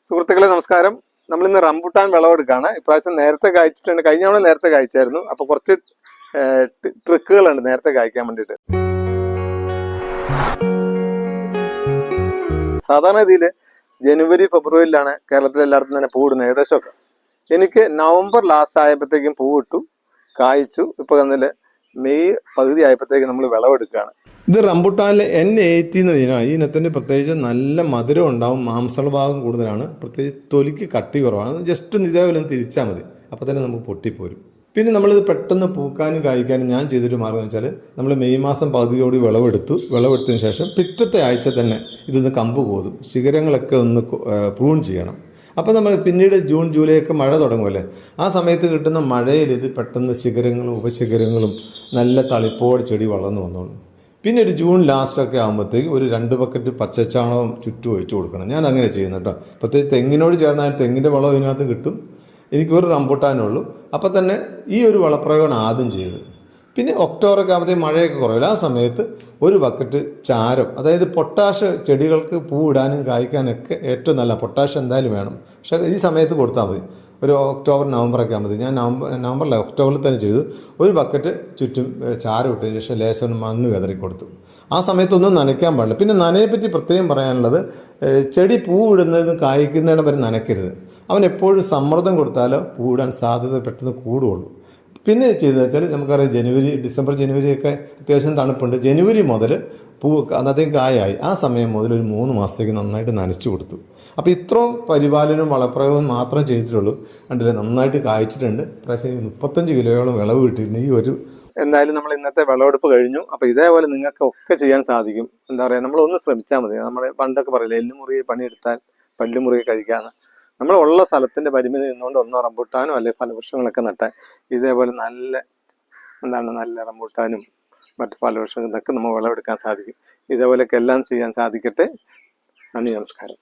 സുഹൃത്തുക്കളെ നമസ്കാരം. നമ്മളിന്ന് റംബുട്ടാൻ വിളവെടുക്കുകയാണ്. ഇപ്രാവശ്യം നേരത്തെ കായ്ച്ചിട്ടുണ്ട്. കഴിഞ്ഞ തവണ നേരത്തെ കായ്ച്ചായിരുന്നു. അപ്പോൾ കുറച്ച് ട്രിക്കുകളുണ്ട് നേരത്തെ കായ്ക്കാൻ വേണ്ടിയിട്ട്. സാധാരണ രീതിയിൽ ജനുവരി ഫെബ്രുവരിയിലാണ് കേരളത്തിൽ എല്ലായിടത്തും തന്നെ പൂവിടുന്നത് ഏകദേശമൊക്കെ. എനിക്ക് നവംബർ ലാസ്റ്റ് ആയപ്പോഴത്തേക്കും പൂവിട്ടു, കായ്ച്ചു. ഇപ്പോൾ തന്നിൽ മെയ് പകുതി ആയപ്പോഴത്തേക്കും നമ്മൾ വിളവെടുക്കുകയാണ്. ഇത് റംബുട്ടാനിൽ N80 എന്ന് പറഞ്ഞാൽ ഈ ഇനത്തിൻ്റെ പ്രത്യേകിച്ച് നല്ല മധുരം ഉണ്ടാവും, മാംസള ഭാഗം കൂടുതലാണ്, പ്രത്യേകിച്ച് തൊലിക്ക് കട്ടി കുറവാണ്. ജസ്റ്റ് ഇതേപോലെ തിരിച്ചാൽ മതി, അപ്പോൾ തന്നെ നമുക്ക് പൊട്ടിപ്പോരും. പിന്നെ നമ്മളിത് പെട്ടെന്ന് പൂക്കാനും കായ്ക്കാനും ഞാൻ ചെയ്തൊരു മാർഗ്ഗം എന്ന് വെച്ചാൽ നമ്മൾ മെയ് മാസം പകുതിയോട് വിളവെടുത്തതിന് ശേഷം പിറ്റത്തെ ആഴ്ച തന്നെ ഇതൊന്ന് കമ്പ് കോതും, ശിഖരങ്ങളൊക്കെ ഒന്ന് പ്രൂൺ ചെയ്യണം. അപ്പോൾ നമ്മൾ പിന്നീട് ജൂൺ ജൂലൈ ഒക്കെ മഴ തുടങ്ങുമല്ലേ, ആ സമയത്ത് കിട്ടുന്ന മഴയിൽ ഇത് പെട്ടെന്ന് ശിഖരങ്ങളും ഉപശിഖരങ്ങളും നല്ല തളിപ്പോടെ ചെടി വളർന്നു വന്നോളും. പിന്നെ ഒരു ജൂൺ ലാസ്റ്റൊക്കെ ആകുമ്പോഴത്തേക്ക് ഒരു 2 ബക്കറ്റ് പച്ചച്ചാണകം ചുറ്റും ഒഴിച്ചു കൊടുക്കണം. ഞാൻ അങ്ങനെ ചെയ്യുന്നു കേട്ടോ. പ്രത്യേകിച്ച് തെങ്ങിനോട് ചേർന്നാൽ തെങ്ങിൻ്റെ വളം ഇതിനകത്ത് കിട്ടും. എനിക്ക് ഒരു റംബുട്ടാനുള്ളൂ. അപ്പോൾ തന്നെ ഈ ഒരു വളപ്രയോഗമാണ് ആദ്യം ചെയ്തത്. പിന്നെ ഒക്ടോബറൊക്കെ ആകുമ്പോഴത്തേക്ക് മഴയൊക്കെ കുറവില്ല. ആ സമയത്ത് ഒരു ബക്കറ്റ് ചാരം, അതായത് പൊട്ടാഷ് ചെടികൾക്ക് പൂവിടാനും കായ്ക്കാനൊക്കെ ഏറ്റവും നല്ല പൊട്ടാഷ് എന്തായാലും വേണം. പക്ഷേ ഈ സമയത്ത് കൊടുത്താൽ മതി. ഒരു ഒക്ടോബർ നവംബറൊക്കെ ആകുമ്പോൾ ഞാൻ നവംബറിൽ ഒക്ടോബറിൽ തന്നെ ചെയ്തു. ഒരു ബക്കറ്റ് ചുറ്റും ചാരം ഇട്ടതിന് ശേഷം ലേശം മണ്ണ് വിതറി കൊടുത്തു. ആ സമയത്തൊന്നും നനയ്ക്കാൻ പാടില്ല. പിന്നെ നനയെപ്പറ്റി പ്രത്യേകം പറയാനുള്ളത്, ചെടി പൂവിടുന്നതിന് കായ്ക്കുന്നതിന് വരെ നനയ്ക്കരുത്. അവൻ എപ്പോഴും സമ്മർദ്ദം കൊടുത്താലോ പൂവിടാൻ സാധ്യത പെട്ടെന്ന് കൂടുകയുള്ളൂ. പിന്നെ ചെയ്തു വെച്ചാൽ നമുക്കറിയാം ഡിസംബർ ജനുവരിയൊക്കെ അത്യാവശ്യം തണുപ്പുണ്ട്. ജനുവരി മുതൽ അന്നത്തേക്കും കായായി. ആ സമയം മുതൽ ഒരു 3 മാസത്തേക്ക് നന്നായിട്ട് നനച്ചു കൊടുത്തു. അപ്പോൾ ഇത്രയും പരിപാലനവും വളപ്രയോഗവും മാത്രം ചെയ്തിട്ടുള്ളൂ. കണ്ടില്ലേ, നന്നായിട്ട് കായ്ച്ചിട്ടുണ്ട്. പ്രാവശ്യം 35 കിലോയോളം വിളവ് കിട്ടിയിട്ടുണ്ട് ഈ ഒരു. എന്തായാലും നമ്മൾ ഇന്നത്തെ വിളവെടുപ്പ് കഴിഞ്ഞു. അപ്പോൾ ഇതേപോലെ നിങ്ങൾക്ക് ഒക്കെ ചെയ്യാൻ സാധിക്കും. എന്താ പറയുക, നമ്മളൊന്ന് ശ്രമിച്ചാൽ മതി. നമ്മൾ പണ്ടൊക്കെ പറയില്ലേ, എല്ലുമുറി പണിയെടുത്താൽ പല്ലുമുറി കഴിക്കാമെന്ന്. നമ്മൾ ഉള്ള സ്ഥലത്തിൻ്റെ പരിമിതി നിന്നുകൊണ്ട് ഒന്നോ റംബുട്ടാനോ അല്ലെങ്കിൽ ഫലവൃക്ഷങ്ങളൊക്കെ നട്ടാൽ ഇതേപോലെ നല്ല റംബുട്ടാനും മറ്റു ഫലവൃക്ഷങ്ങളൊക്കെ നമ്മൾ വിളവെടുക്കാൻ സാധിക്കും. ഇതേപോലെയൊക്കെ എല്ലാം ചെയ്യാൻ സാധിക്കട്ടെ. നന്ദി, നമസ്കാരം.